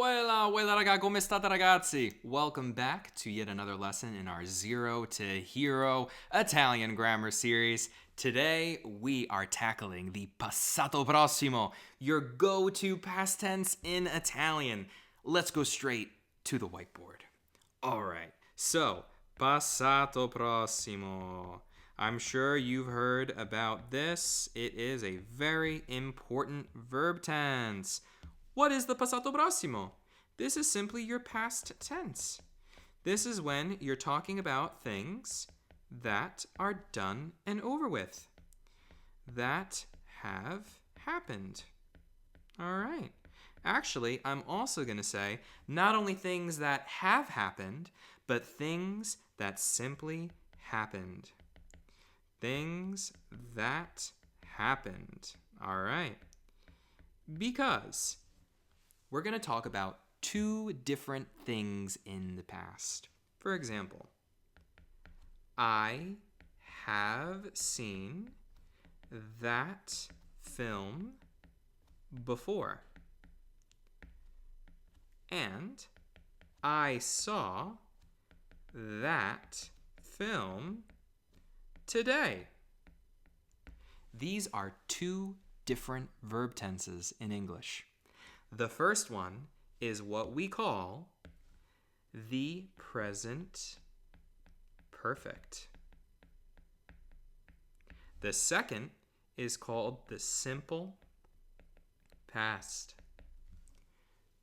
Weilà raga, come state ragazzi? Welcome back to yet another lesson in our Zero to Hero Italian grammar series. Today we are tackling the Passato Prossimo, your go-to past tense in Italian. Let's go straight to the whiteboard. All right, so Passato Prossimo. I'm sure you've heard about this. It is a very important verb tense. What is the passato prossimo? This is simply your past tense. This is when you're talking about things that are done and over with, that have happened. All right. Actually, I'm also going to say not only things that have happened, but things that simply happened. Things that happened. All right. Because we're going to talk about two different things in the past. For example, I have seen that film before. And I saw that film today. These are two different verb tenses in English. The first one is what we call the present perfect. The second is called the simple past.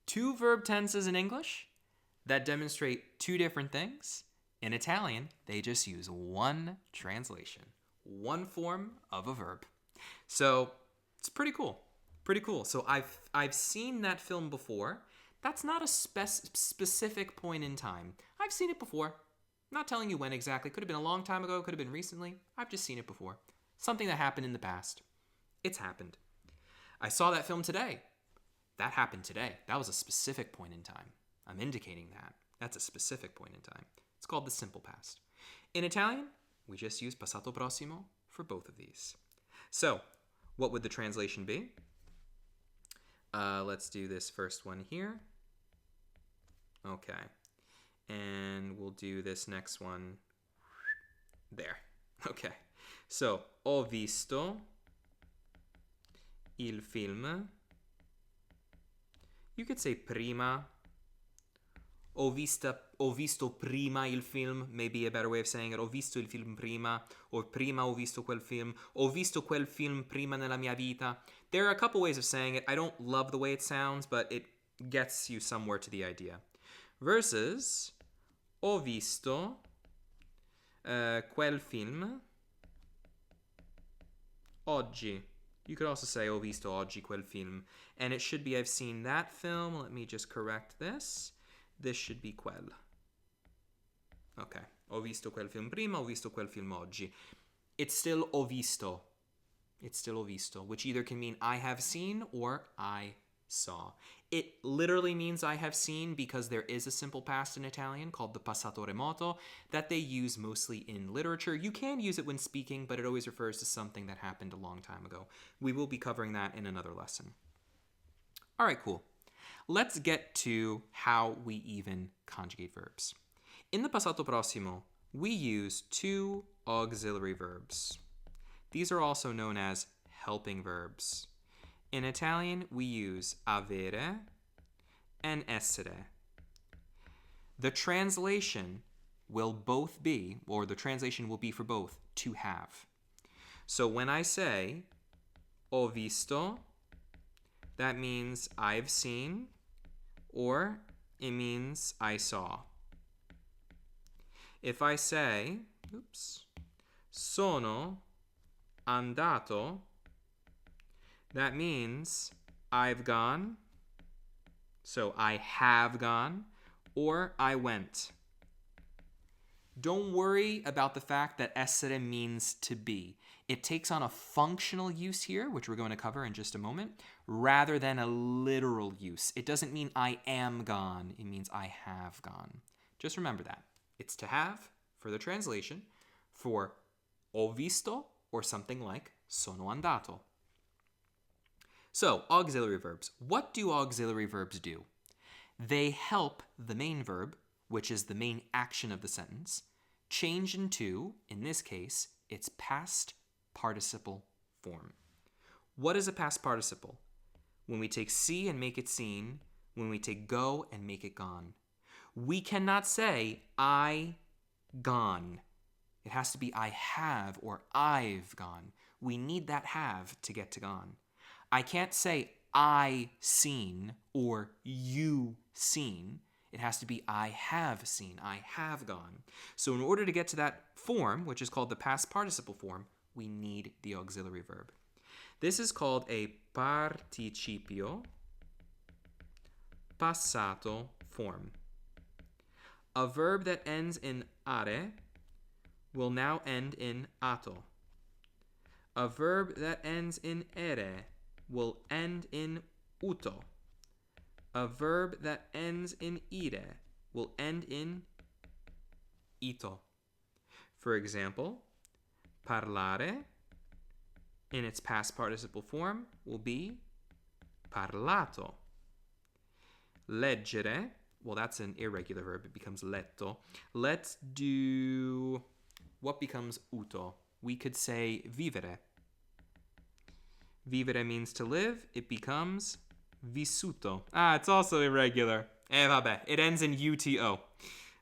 Two verb tenses in English that demonstrate two different things. In Italian, they just use one translation, one form of a verb. So it's pretty cool. Pretty cool. So I've seen that film before. That's not a specific point in time. I've seen it before. I'm not telling you when exactly. Could have been a long time ago. Could have been recently. I've just seen it before. Something that happened in the past. It's happened. I saw that film today. That happened today. That was a specific point in time. I'm indicating that. That's a specific point in time. It's called the simple past. In Italian, we just use passato prossimo for both of these. So, what would the translation be? Let's do this first one here. Okay. And we'll do this next one there. Okay. So, ho visto il film. You could say prima. Ho visto prima il film, maybe a better way of saying it. Ho visto il film prima, or prima ho visto quel film. Ho visto quel film prima nella mia vita. There are a couple ways of saying it. I don't love the way it sounds, but it gets you somewhere to the idea. Versus, ho visto quel film oggi. You could also say ho visto oggi quel film. And it should be I've seen that film. Let me just correct this. This should be quel. Okay. Ho visto quel film prima, ho visto quel film oggi. It's still ho visto. It's still ho visto, which either can mean I have seen or I saw. It literally means I have seen because there is a simple past in Italian called the passato remoto that they use mostly in literature. You can use it when speaking, but it always refers to something that happened a long time ago. We will be covering that in another lesson. All right, cool. Let's get to how we even conjugate verbs. In the passato prossimo, we use two auxiliary verbs. These are also known as helping verbs. In Italian, we use avere and essere. The translation will both be, or the translation will be for both, to have. So when I say ho visto, that means I've seen, or it means I saw. If I say, sono andato, that means I've gone, so I have gone, or I went. Don't worry about the fact that essere means to be. It takes on a functional use here, which we're going to cover in just a moment, rather than a literal use. It doesn't mean I am gone. It means I have gone. Just remember that. It's to have for the translation for ho visto or something like sono andato. So, auxiliary verbs. What do auxiliary verbs do? They help the main verb, which is the main action of the sentence, change into, in this case, its past participle form. What is a past participle? When we take see and make it seen, when we take go and make it gone. We cannot say I gone. It has to be I have or I've gone. We need that have to get to gone. I can't say I seen or you seen. It has to be I have seen, I have gone. So in order to get to that form, which is called the past participle form, we need the auxiliary verb. This is called a participio passato form. A verb that ends in are will now end in ato. A verb that ends in ere will end in uto. A verb that ends in ire will end in ito. For example, parlare in its past participle form will be parlato. Leggere, well, that's an irregular verb. It becomes letto. Let's do what becomes uto. We could say vivere. Vivere means to live. It becomes vissuto. It's also irregular. Vabbè, it ends in uto.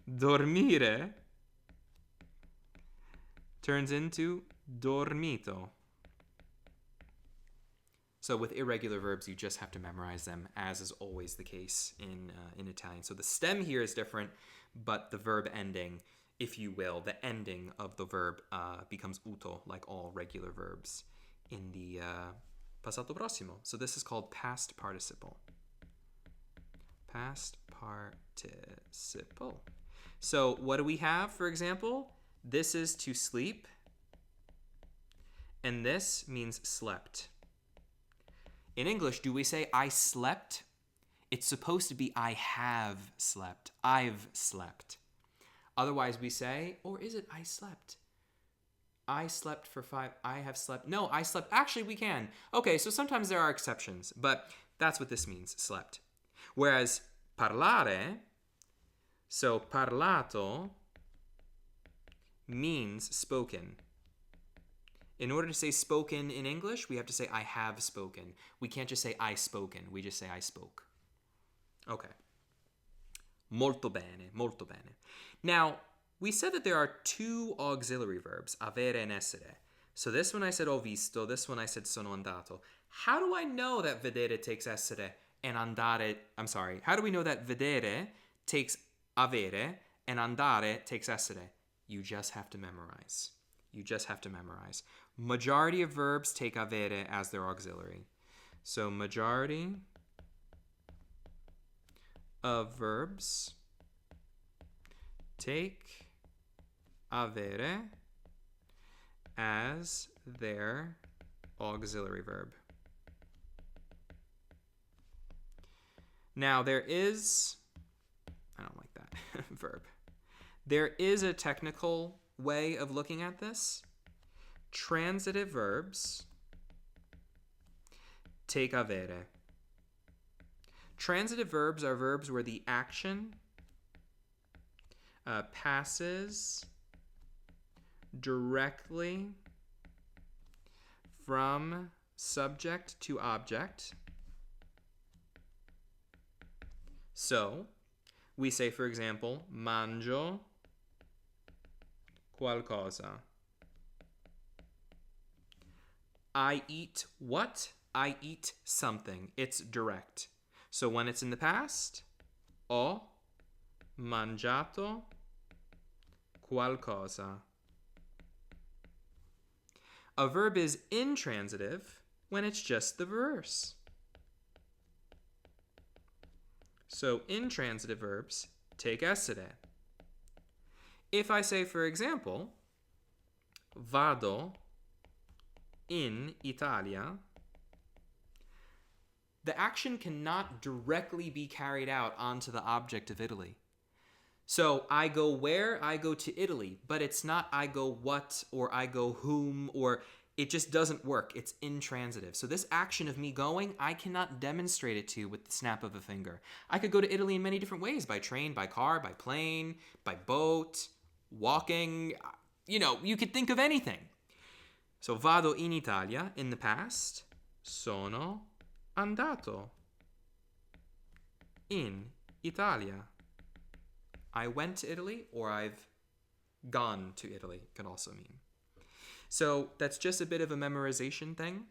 Dormire turns into dormito. So with irregular verbs, you just have to memorize them, as is always the case in Italian. So the stem here is different, but the verb ending, if you will, the ending of the verb becomes uto, like all regular verbs in the Passato Prossimo. So this is called past participle. Past participle. So what do we have, for example? This is to sleep, and this means slept. In English, do we say I slept? It's supposed to be I have slept. I've slept. Otherwise we say, or is it I slept? I slept for 5. I have slept. No, I slept. Actually, we can. Okay, so sometimes there are exceptions, but that's what this means, slept. Whereas parlare, so parlato means spoken. In order to say spoken in English, we have to say I have spoken. We can't just say I spoken. We just say I spoke. Okay. Molto bene, molto bene. Now, we said that there are two auxiliary verbs, avere and essere. So this one I said ho visto, this one I said sono andato. How do I know that vedere takes essere and andare, how do we know that vedere takes avere and andare takes essere? You just have to memorize. You just have to memorize. Majority of verbs take avere as their auxiliary. So majority of verbs take avere as their auxiliary verb. Now there is, I don't like that verb. There is a technical way of looking at this. Transitive verbs take avere. Transitive verbs are verbs where the action passes directly from subject to object. So, we say, for example, mangio qualcosa. I eat what? I eat something. It's direct. So when it's in the past, ho mangiato qualcosa. A verb is intransitive when it's just the reverse. So intransitive verbs take essere. If I say, for example, vado in Italia, the action cannot directly be carried out onto the object of Italy. So I go where? I go to Italy, but it's not I go what or I go whom, or It just doesn't work. It's intransitive. So this action of me going, I cannot demonstrate it to you with the snap of a finger. I could go to Italy in many different ways, by train, by car, by plane, by boat, walking. You know, you could think of anything. So vado in Italia in the past. Sono andato in Italia. I went to Italy, or I've gone to Italy, could also mean. So that's just a bit of a memorization thing.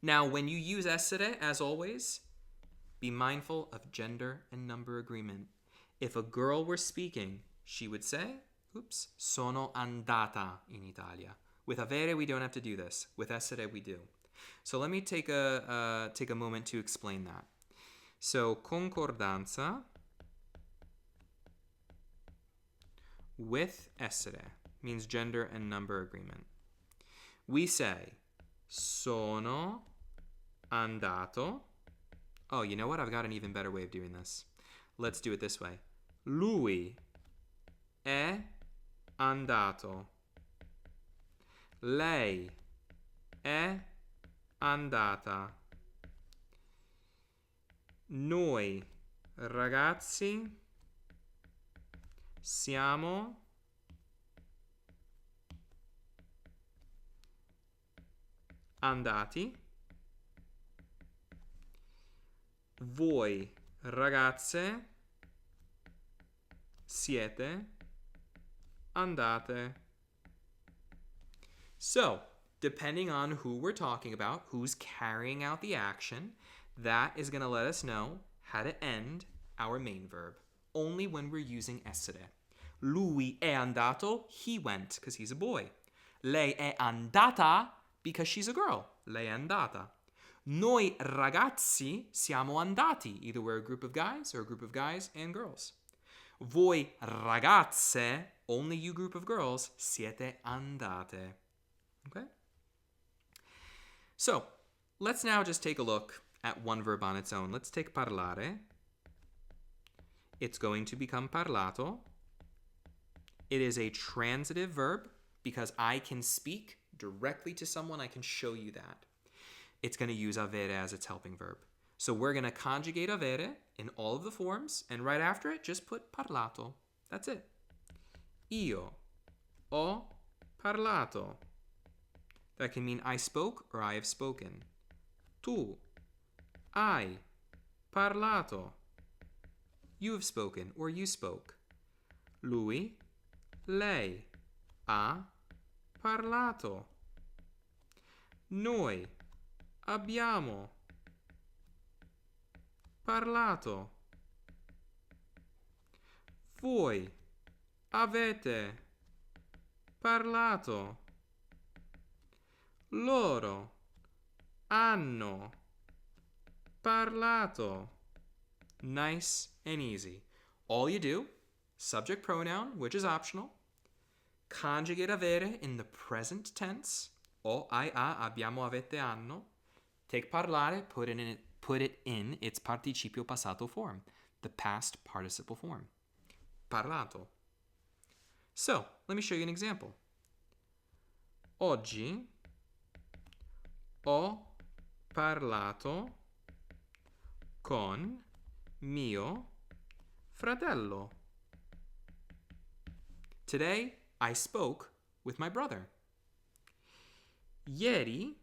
Now, when you use essere, as always, be mindful of gender and number agreement. If a girl were speaking, she would say, sono andata in Italia. With avere, we don't have to do this. With essere, we do. So let me take a moment to explain that. So, concordanza with essere means gender and number agreement. We say, sono andato. Oh, you know what? I've got an even better way of doing this. Let's do it this way. Lui è andato. Lei è andata. Noi ragazzi siamo andati. Voi ragazze siete andate. So, depending on who we're talking about, who's carrying out the action, that is going to let us know how to end our main verb. Only when we're using essere. Lui è andato, he went, because he's a boy. Lei è andata, because she's a girl. Lei è andata. Noi ragazzi siamo andati. Either we're a group of guys or a group of guys and girls. Voi ragazze, only you group of girls, siete andate. Okay? So, let's now just take a look at one verb on its own. Let's take parlare. It's going to become parlato. It is a transitive verb because I can speak directly to someone. I can show you that. It's going to use avere as its helping verb. So we're going to conjugate avere in all of the forms, and right after it, just put parlato. That's it. Io ho parlato. That can mean I spoke or I have spoken. Tu hai parlato. You have spoken or you spoke. Lui, lei ha parlato. Noi abbiamo parlato. Voi avete parlato. Loro hanno parlato. Nice and easy. All you do, subject pronoun, which is optional, conjugate avere in the present tense, ho, hai, ha, abbiamo, avete, hanno, take parlare, put it in its participio passato form, the past participle form. Parlato. So, let me show you an example. Oggi ho parlato con mio fratello. Today, I spoke with my brother. Ieri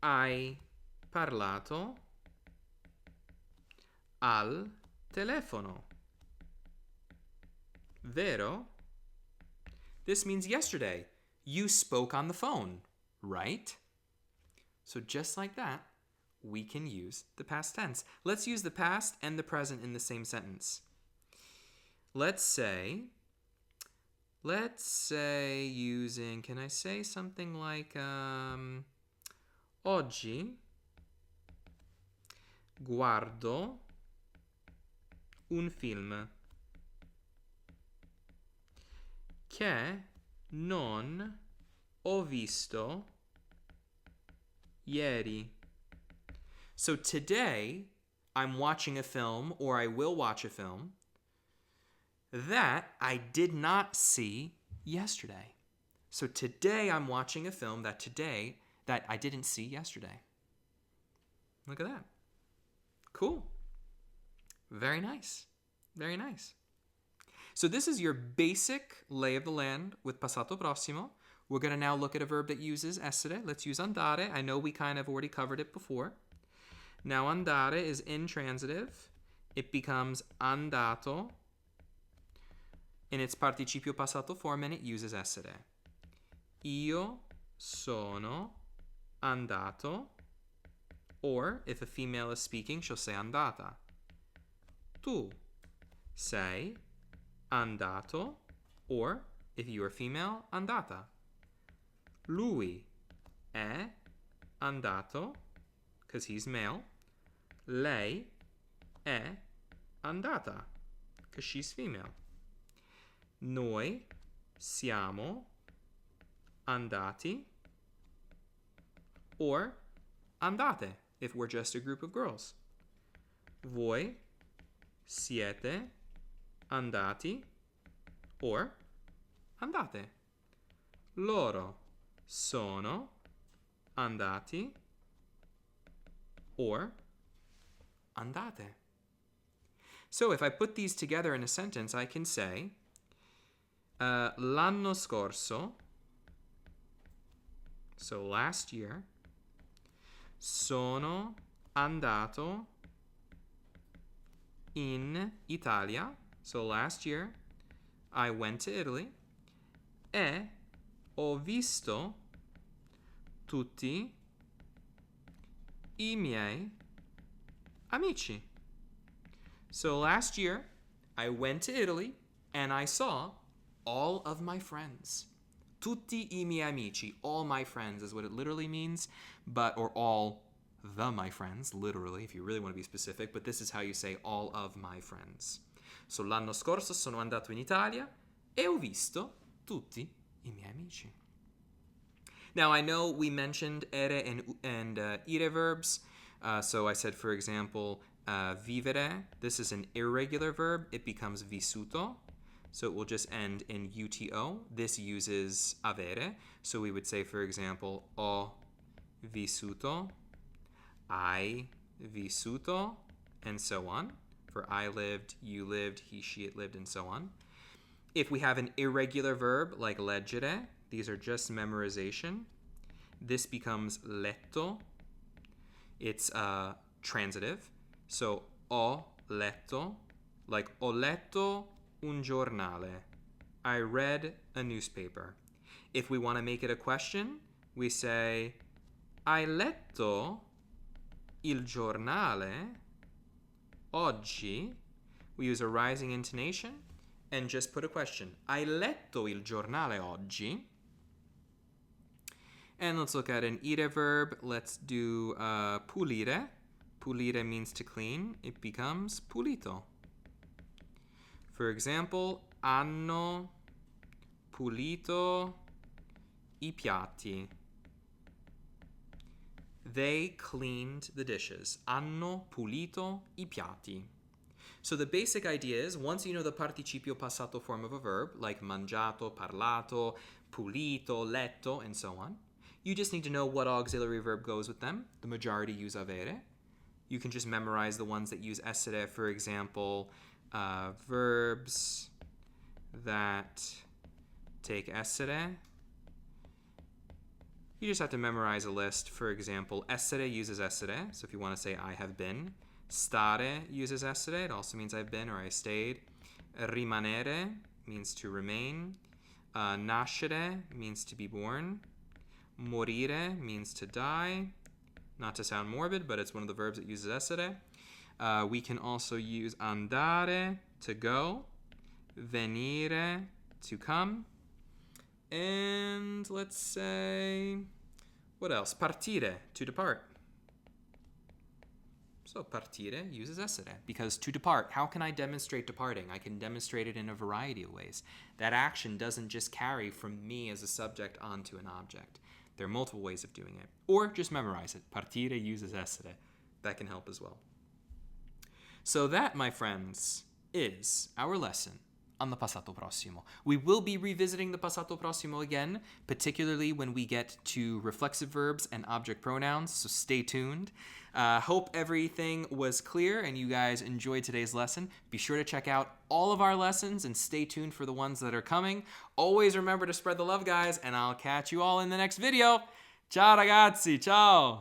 hai parlato al telefono. Vero? This means yesterday. You spoke on the phone, right? So just like that, we can use the past tense. Let's use the past and the present in the same sentence. Let's say using, can I say something like, oggi guardo un film che non ho visto ieri. So today, I'm watching a film, or I will watch a film, that I did not see yesterday. So today I'm watching a film that I didn't see yesterday. Look at that. Cool. Very nice. Very nice. So this is your basic lay of the land with passato prossimo. We're going to now look at a verb that uses essere. Let's use andare. I know we kind of already covered it before. Now andare is intransitive. It becomes andato in its participio passato form, and it uses essere. Io sono andato. Or, if a female is speaking, she'll say andata. Tu sei andato. Or, if you are female, andata. Lui è andato, because he's male. Lei è andata, because she's female. Noi siamo andati. Or andate, if we're just a group of girls. Voi siete andati. Or andate. Loro sono andati. Or andate. So if I put these together in a sentence, I can say, l'anno scorso, so last year, sono andato in Italia. So last year, I went to Italy. E ho visto tutti I miei amici. So last year, I went to Italy and I saw all of my friends. Tutti I miei amici. All my friends is what it literally means, or all my friends, literally, if you really want to be specific, but this is how you say all of my friends. So l'anno scorso sono andato in Italia e ho visto tutti I miei amici. Now, I know we mentioned ere and ire verbs. So I said, for example, vivere. This is an irregular verb. It becomes vissuto. So it will just end in uto. This uses avere. So we would say, for example, ho vissuto, I vissuto, and so on. For I lived, you lived, he, she, it lived, and so on. If we have an irregular verb like leggere, these are just memorization. This becomes letto. It's transitive. So ho letto, like ho letto un giornale. I read a newspaper. If we want to make it a question, we say hai letto il giornale oggi. We use a rising intonation and just put a question. Hai letto il giornale oggi? And let's look at an ire verb. Let's do pulire. Pulire means to clean. It becomes pulito. For example, hanno pulito I piatti. They cleaned the dishes. Hanno pulito I piatti. So the basic idea is, once you know the participio passato form of a verb, like mangiato, parlato, pulito, letto, and so on, you just need to know what auxiliary verb goes with them. The majority use avere. You can just memorize the ones that use essere. For example, verbs that take essere. You just have to memorize a list. For example, essere uses essere. So if you want to say I have been. Stare uses essere. It also means I've been or I stayed. Rimanere means to remain. Nascere means to be born. Morire means to die. Not to sound morbid, but it's one of the verbs that uses essere. We can also use andare, to go. Venire, to come. And let's say, what else? Partire, to depart. So partire uses essere, because to depart, how can I demonstrate departing? I can demonstrate it in a variety of ways. That action doesn't just carry from me as a subject onto an object. There are multiple ways of doing it. Or just memorize it. Partire uses essere. That can help as well. So that, my friends, is our lesson on the Passato Prossimo. We will be revisiting the Passato Prossimo again, particularly when we get to reflexive verbs and object pronouns, so stay tuned. Hope everything was clear and you guys enjoyed today's lesson. Be sure to check out all of our lessons and stay tuned for the ones that are coming. Always remember to spread the love, guys, and I'll catch you all in the next video. Ciao ragazzi, ciao!